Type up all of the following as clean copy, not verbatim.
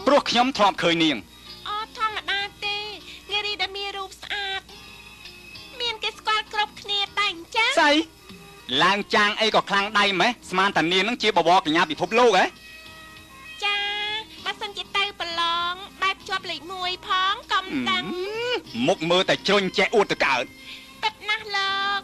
ព្រោះខ្ញុំធ្លាប់ឃើញនាងអូធម្មតាទេនារីដែលមានរូបស្អាតមានគេស្គាល់គ្រប់គ្នាតែអញ្ចឹងស្អីឡើងចាងអីក៏ខ្លាំងដៃម៉េះស្មានតានាងនឹងជាបវរកញ្ញាពិភពលោកហ៎ចាបើសិនជាទៅប្រឡងបែបជាប់លេខ1ផងកំតាំងមុខមើលតែជ្រុញចេះអួតទៅកើតពិតណាស់លោក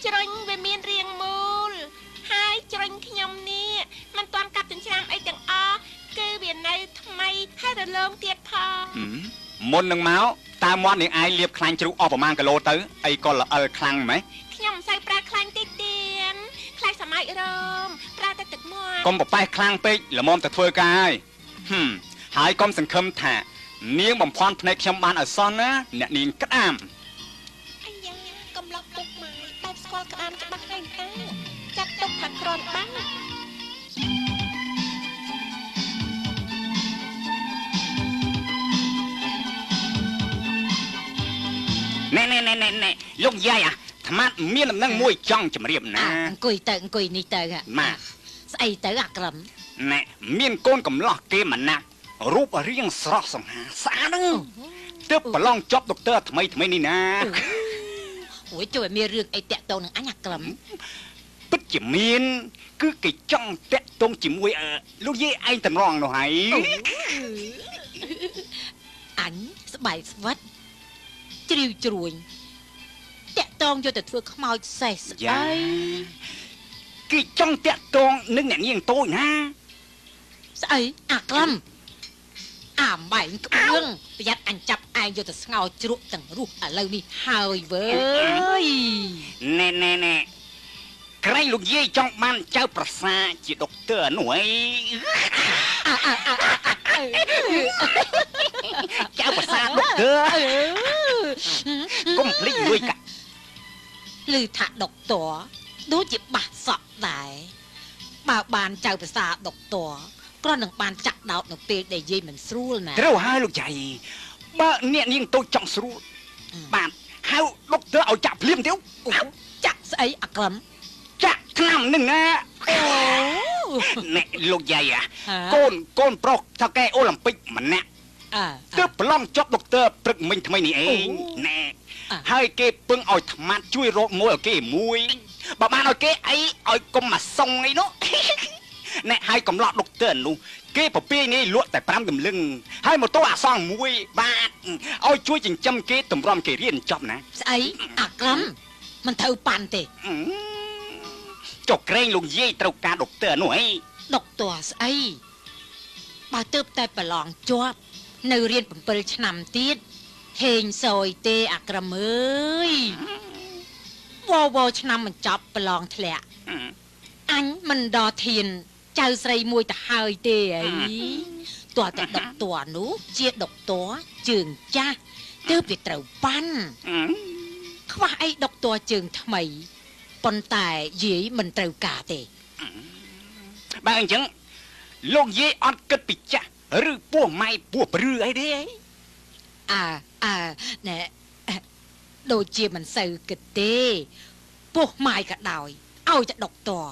ជ្រុញវាមានរាងមូលហើយជ្រុញខ្ញុំនេះមិនទាន់កាត់ចិញ្ច្រាំអីទាំងអស់គឺវានៅថ្មីហើយរលោងទៀតផងមុននឹងមកតើមាត់នាងឯងលាបខ្លាញ់ជ្រូកអស់ប្រមាណគីឡូទៅអីក៏ល្អិលខ្លាំងម៉េះខ្ញុំមិនសូវប្រើខ្លាញ់តិចទៀតខ្លាញ់សម័យរមប្រើតែទឹកមាត់កុំប្រប៉ែសខ្លាំងពេកល្មមតែធ្វើការហើយកុំសង្ឃឹមថានាងបំផន់ភ្នែកខ្ញុំបានឲ្យសន់ណាអ្នកនាងក្តាមអាយ៉ាកំឡុកពុកម៉ែតែស្គាល់ក្តាមច្បាស់ហើយតាចាត់ទុកថាក្រនបាំងណែលោកយាយអាត្មាមានដំណឹងមួយចង់ជម្រាបណាអង្គុយនេះទៅម៉ាស្អីទៅអាក្រឹមណែមានកូនកំឡោះគេម្នាក់រូបរាងស្រស់សង្ហាស្អាតហ្នឹងទើបប្រឡងចប់ដុកទ័រថ្មីនេះណាអូយជួយឲ្យមានរឿងអីតាក់ទងនឹងអញអាក្រឹមពិតជាមានគឺគេចង់តាក់ទងជាមួយលោកយាយឯងតម្រងនោះហើយអញស្បែកស្វិតជ្រាវជ្រួញតាក់តងយកទៅធ្វើខ្មោចសេះស្អីគេចង់តាក់តងនឹងអ្នកនាងតូចណាស្អីអាក្រឹមអាម៉ែងក្បឿងប្រយ័ត្នអញចាប់ឯងយកទៅស្ងោជ្រក់ទាំងរស់ឥឡូវនេះហើយវើយណែក្រែងលោកយាយចង់បានចៅប្រសាជាដុកទ័រនោះអីចៅប្រសាដុកទ័រកុំភ្លេចលួយកាក់ឮថាដុកទ័រដូចជាបាសសក់ដែរបើបានចៅប្រសាដុកទ័រគ្រាន់នឹងបានចាក់ដោតនៅពេលដែលយាយមិនស្រួលណាត្រូវហើយលោកយាយបើអ្នកនាងតូចចង់ស្រួលបាទហៅដុកទ័រឲ្យចាក់ភ្លាមទៅចាក់ស្អីអាក្រឹមចាក់ថ្នាំនឹងណាណែលោកយាយកូនប្រុសថាកែអូឡ িম্প ិកម្នាក់ទើបប្រឡងចប់ដុកទ័រព្រឹកមិញថ្មីនេះឯងណែហើយគេពឹងឲ្យថ្មាត់ជួយរកមួយឲ្យគេមួយបើបានឲ្យគេអីឲ្យកុំមកសុងអីនោះណែហើយកំឡោះដុកទ័រនោះគេប្រពៃនេះលក់តែ5កំលឹងហើយម៉ូតូអាសងមួយបាទឲ្យជួយចិញ្ចឹមគេតម្រាំគេរៀនចប់ណាស្អីអាក្រឹមមិនត្រូវប៉ាន់ទេចុះក្រែងលោកយាយត្រូវការដុកទ័រនោះអីដុកទ័រស្អីបើទើបតែប្រឡងជាប់នៅរៀន7ឆ្នាំទៀតហេងសយទេអាក្រឹមអើយវឆ្នាំមិនចប់ប្រឡងធ្លាក់អញមិនដល់ធានចៅស្រីមួយទៅហើយទេអីតើតែដុកទ័រនោះជាដុកទ័រជើងចាស់ទើបវាត្រូវប៉ាន់ខ្វះអីដុកទ័រជើងថ្មីប៉ុន្តែយាយមិនត្រូវការទេបើអញ្ចឹងលោកយាយអត់គិតពីចាស់ឬពោះម៉ៃពោះព្រឺអីទេណែដូចជាមិនសូវគិតទេពោះម៉ាយក៏ដោយឲ្យតែដុកទ័រ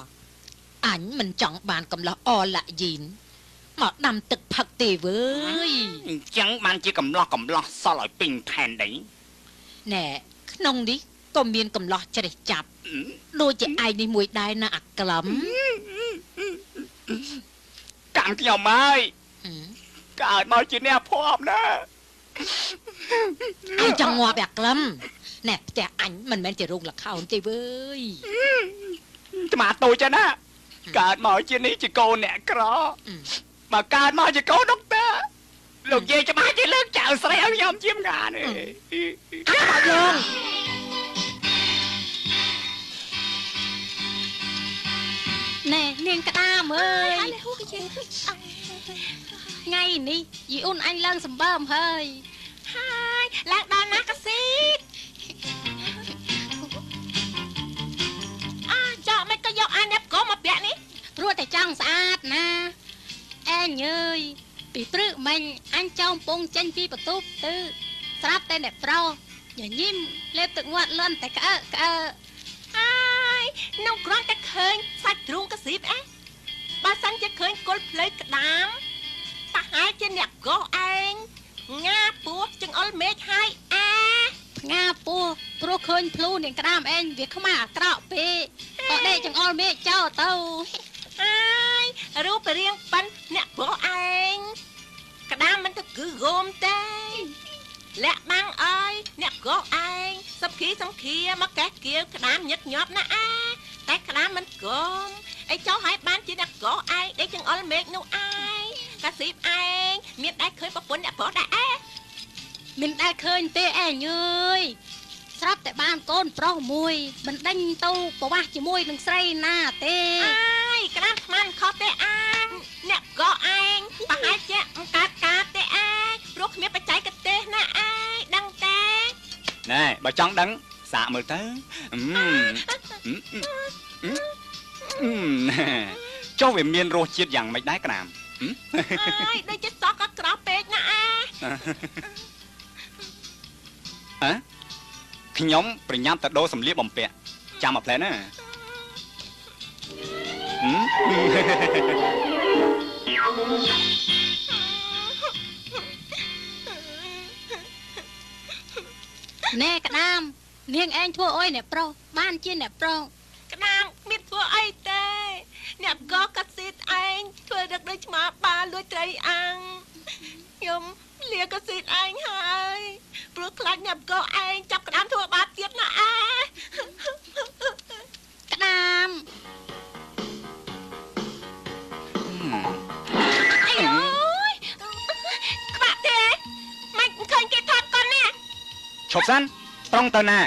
អញមិនចង់បានកំឡោះអឡាយីនមកដាំទឹកផឹកទេវើយអញ្ចឹងបានជាកំឡោះសល់ឲ្យពេញផែនដីណែក្នុងនេះក៏មានកំឡោះច្រេះចាប់ដូចជាឯងនេះមួយដែរណាអាក្រឹមកម្មខ្ញុំហើយកើតមកជាអ្នកភ័ព្វណាអញចង់ងាប់អាក្រឹមណែផ្ទះអញមិនមែនជារោងល្ខោនទេវើយថ្មតូចណាកើតមកជានេះជាកូនអ្នកក្របើកើតមកជាកូនដុកទ័រលោកយាយច្បាស់ជាលើកចៅស្រីឲ្យខ្ញុំជាម្កានេះអត់លោកណែនាងក្តាមអើយថ្ងៃនេះយីអូនអញឡើងសម្បើមហើយឡើងដល់ណាកាស៊ីចោមិនក៏យកអានប់កុំមកពាក់នេះព្រោះតែចង់ស្អាតណាអេញអើយពីព្រឹកមិញអញចង់ពងចេញពីបន្ទប់ទៅស្រាប់តែអ្នកប្រុសញញឹមលេបទឹកងាត់លន់តែក្អើហើយនំគ្រាន់តែឃើញសាច់ទ្រូងកស៊ីបបើសិនជាឃើញគល់ភ្លៅក្តាម អ្នកក៏ឯងងាពោះចង្អុលមេឃហើយផ្ងាពោះព្រោះឃើញភ្លូនាងក្តាមឯងវាខ្មាស់អាក្រក់ពេកក៏ដេកចង្អុលមេឃចោលទៅហើយរូបរាងប៉ិនអ្នកក៏ឯងក្តាមមិនទៅគឺរោមទេលាក់បាំងអើយអ្នកក៏ឯងសំខៀមកកេះគៀវក្តាមញឹកញាប់ណាតែក្តាមមិនគមអីចោលឲ្យបានជាអ្នកក៏ឯងដេកចង្អុលមេឃនោះឯងកាស៊ីបឯងមានដែរឃើញប្រពន្ធអ្នកប្រុសដែរមិនដែលឃើញទេឯងអើយស្រាប់តែបានកូនប្រុសមួយមិនដេញទៅប្រវាស់ជាមួយនឹងស្រីណាទេអើយក្តាមស្មានខុសទេអ្នកក៏ឯងប្រហែលជាកើតទេព្រោះគ្មានបច្ចេកទេសណាដឹងទេណែបើចង់ដឹងសាកមើលទៅចុះវាមានរសជាតិយ៉ាងម៉េចដែរក្តាមអើយដូចជាសក់ក៏ក្រោះពេកណាខ្ញុំប្រញាប់ទៅដូរសម្លៀកបំពាក់ចាំមកផ្លែណាណែក្តាមនាងឯងធ្វើអុយអ្នកប្រុសបានជាអ្នកប្រុសក្តាមមានធ្វើអីទេអ្នកក៏កាត់ស៊ីតឯងធ្វើដឹកដូចឆ្មាបាលួចត្រីអាំងខ្ញុំលាកាស៊ីតឯងហើយព្រោះខ្លាចអ្នកក៏ឯងចាប់ក្តាមធ្វើបាបទៀតណាក្តាមអីអូយក្បាក់ទេមិនឃើញគេថតកូននេះឈប់សិនត្រង់ទៅណា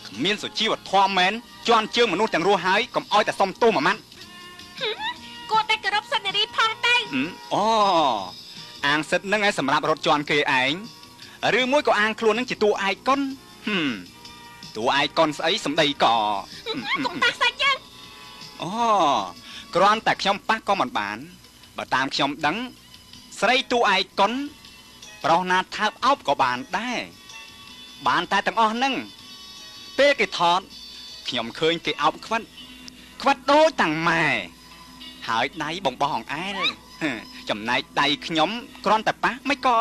គ្មានសុជីវធម៌មែនជន់ជើងមនុស្សទាំងរស់ហើយកុំអោយតែសុំទោសមួយម៉ាត់គួរតែគោរពសិទ្ធិនារីផងទៅអូអាងសិទ្ធិនឹងឯងសម្រាប់រត់ជន់គេឯងឬមួយក៏អាងខ្លួននឹងជាតួឯកុនតួឯកុនស្អីសំដីក៏កុំប៉ះសាច់យើងអូគ្រាន់តែខ្ញុំប៉ះក៏មិនបានបើតាមខ្ញុំដឹងស្រីតួឯកុនប្រុសណាថើបអោបក៏បានដែរបានតែទាំងអស់ហ្នឹងពេលគេថតខ្ញុំឃើញគេអោបខ្វិតដូចតាំងម៉ែហើយដៃបងបោះអង្អែលចំណែកដៃខ្ញុំគ្រាន់តែប៉ះមិនក៏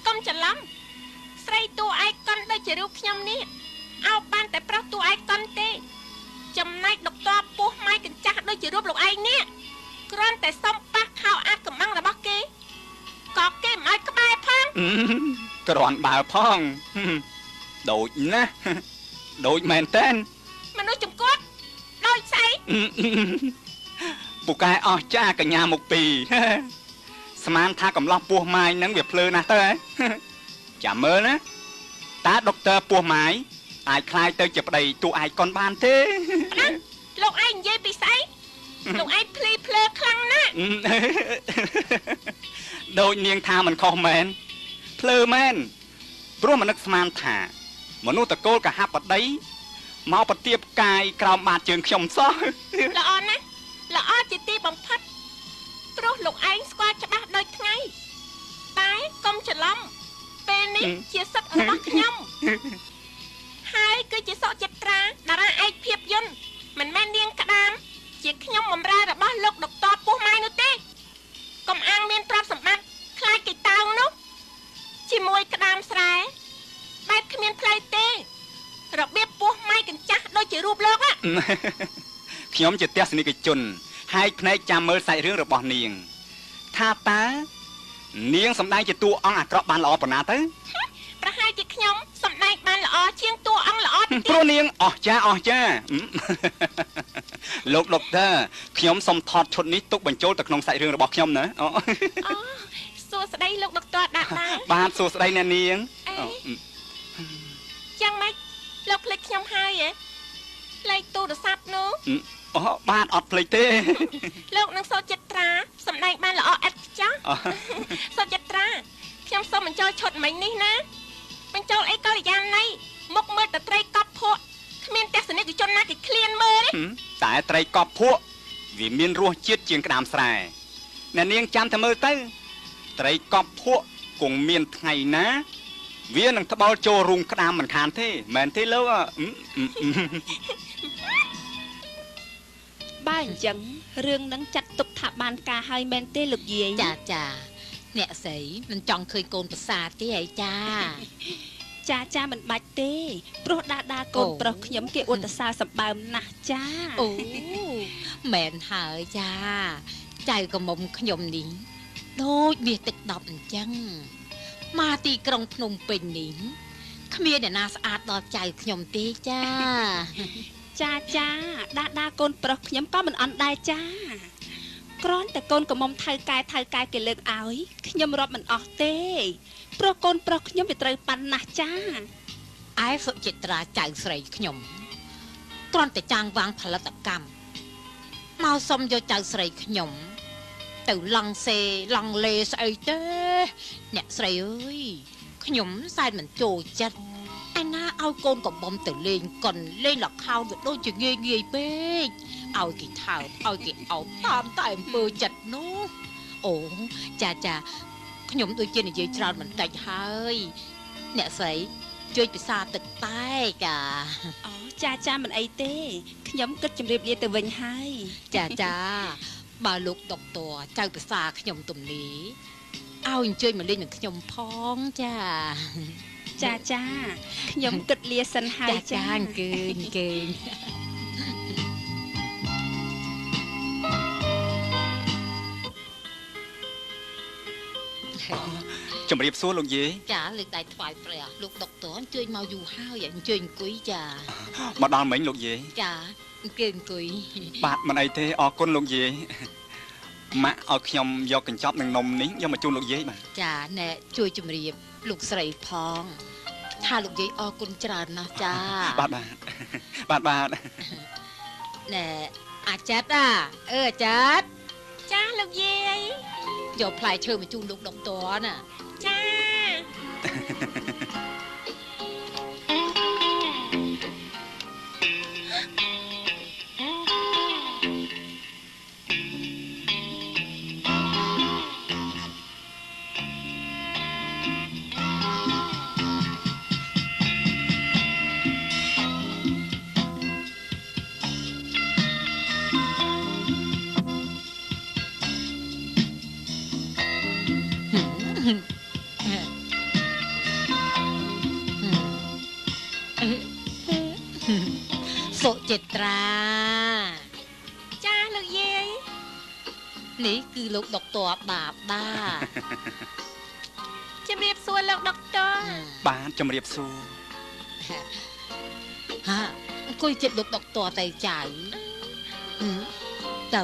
កុំច្រឡំស្រីតួឯកុនដូចជារូបខ្ញុំនេះអោបបានតែប្រុសតួឯកុនទេចំណែកដុកទ័រពោះម៉ៃកញ្ចាស់ដូចជារូបលោកឯងនេះគ្រាន់តែសុំប៉ះខោអាតកំបាំងរបស់គេក៏គេមិនឲ្យក្បែរផងគ្រាន់បើផងដូចណាដូចមែនតើមនុស្សចំគាត់ដូចស្អីពូកែអស់ចាកញ្ញាមុខពីរស្មានថាកំឡោះពោះម៉ាយនឹងវាភ្លើណាស់ទៅចាំមើលណាតើដុកទ័រពោះម៉ាយអាចคลายទៅជាប្តីតួឯកុនបានទេលោកឯងនិយាយពីស្អីលោកឯងភ្លឺភ្លើខ្លាំងណាស់ដូចនាងថាមិនខុសមែនភ្លើមែនព្រោះមនឹកស្មានថាមនុស្សតកូលកហបតីមកប្រទៀបកាយក្រោមបាតជើងខ្ញុំសោះល្អណាស់ល្អជាទីបំផុតព្រោះលោកឯងស្គាល់ច្បាស់ដូចថ្ងៃតែកុំច្រឡំពេលនេះជាសិទ្ធិរបស់ខ្ញុំហើយគឺជាសុចិត្រាតារាឯកភាពយន្តមិនមែននាងក្តាមជាខ្ញុំបម្រើរបស់លោកដុកទ័រពោះម៉ាយនោះទេកុំអាងមានទ្រព្យសម្បត្តិខ្លាចគេតោងនោះជាមួយក្តាមស្រែបែបគ្មានផ្លូវទេរបៀបពោះម៉ាយកញ្ចាស់ដូចជារូបលោកខ្ញុំជាទស្សនិកជនហើយភ្នែកចាំមើលសាច់រឿងរបស់នាងថាតើនាងសម្ដែងជាតួអង្គអាក្រក់បានល្អប៉ុណ្ណាទៅប្រហែលជាខ្ញុំសម្ដែងបានល្អជាងតួអង្គល្អទៀតព្រោះនាងអស់ចាលោកដុកទ័រខ្ញុំសូមថតឈុតនេះទុកបញ្ចូលទៅក្នុងសាច់រឿងរបស់ខ្ញុំណាសួស្ដីលោកដុកទ័រដែរបាទសួស្ដីអ្នកនាងយ៉ាងម៉េចលោកភ្លេចខ្ញុំហើយហ៎ភ្លេចទូរស័ព្ទនោះអូបាទអត់ភ្លេចទេលោកនឹងសុចិត្រាសម្ដែងបានល្អឥតខ្ចោះសុចិត្រាខ្ញុំសូមបញ្ចូលឈុតមិញនេះណាបញ្ចូលអីកល្យាណីមុខមើលតត្រីកប់ភក់គ្មានទស្សនិកជនណាគេឃ្លានមើលទេតែត្រីកប់ភក់វាមានរសជាតិជាងក្តាមស្រែអ្នកនាងចាំតែមើលទៅត្រីកប់ភក់គង់មានថ្ងៃណាវានឹងត្បល់ចូលរូងក្តាមមិនខានទេមែនទេលោកបើអញ្ចឹងរឿងនឹងចាត់ទុកថាបានការហើយមែនទេលោកយាយចា អ្នកស្រីមិនចង់ឃើញកូនប្រសាទេអីចា ចាមិនបាច់ទេព្រោះដាកូនប្រុសខ្ញុំគេអួតសើសម្បើមណាស់ចា អូមែនហើយចាចៅកមុំខ្ញុំនេះដូចមាសទឹកដប់អញ្ចឹងមកទីក្រុងភ្នំពេញនេះគ្មានអ្នកណាស្អាតដល់ចៅខ្ញុំទេចា ចាដាកូនប្រុសខ្ញុំក៏មិនអន់ដែរចាគ្រាន់តែកូនកមុំថៅកែគេលើកឲ្យខ្ញុំរាប់មិនអស់ទេព្រោះកូនប្រុសខ្ញុំវាត្រូវប៉ាន់ណាស់ចា ឯសុចិត្រាចៅស្រីខ្ញុំគ្រាន់តែចាងវាងផលិតកម្មមកសុំយកចៅស្រីខ្ញុំទៅឡង់សេឡង់លេស្អីទេអ្នកស្រីអើយខ្ញុំសែនមិនចូលចិត្តឯណាឲ្យកូនកបំទៅលេងកុនលេងលខោនវាដូចជាងាយពេកឲ្យគេថើបឲ្យគេអោបតាមតែអំពើចិត្តនោះអូចាខ្ញុំដូចជានិយាយច្រើនបន្តិចហើយអ្នកស្រីជួយពិសាទឹកតែកាអូចាមិនអីទេខ្ញុំគិតជម្រាបលាទៅវិញហើយចាបើលោកដុកទ័រចៅពិសាខ្ញុំទំនីឲ្យអញ្ជើញមកលេងនឹងខ្ញុំផងចាខ្ញុំគិតលាសិនហើយចាគេងជំរាបសួរលោកយាយចាលើកដៃថ្វាយព្រះលោកដុកទ័រអញ្ជើញមកយូរហើយអញ្ជើញអង្គុយចាមកដល់មិញលោកយាយចាគេអង្គុយបាទមិនអីទេអរគុណលោកយាយម៉ាក់ឲ្យខ្ញុំយកកញ្ចប់នឹងនំនេះយកមកជូនលោកយាយបាទចាណែជួយជម្រាបលោកស្រីផងថាលោកយាយអរគុណច្រើនណាស់ចាបាទណែអាចារ្យអាចារ្យចាលោកយាយយកផ្លែឈើមកជូនលោកដុកទ័រណាចាសុចិត្រាចាលោកយាយនេះគឺលោកដុកទ័របាបតាជំរាបសួរលោកដុកទ័របាទជំរាបសួរអង្គុយចិត្តលោកដុកទ័រទៅចៅទៅ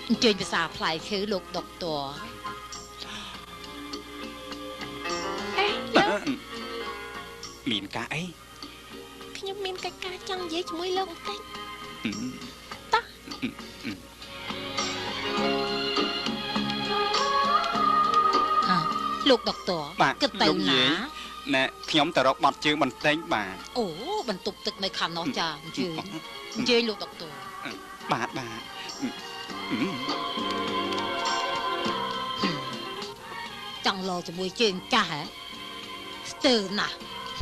អញ្ជើញភាសាផ្លែឈើលោកដុកទ័រមានការអីខ្ញុំមានកិច្ចការចង់និយាយជាមួយលោកបន្តិចតោះលោកដុកទ័រគិតទៅណាណែខ្ញុំទៅរកបាត់ជើងបន្តិចបាទអូបន្ទប់ទឹកនៅខាងនោះចាអញ្ជើញលោកដុកទ័របាទចង់លោជាមួយជើងចាស់ហ៎ស្ទើរណាស់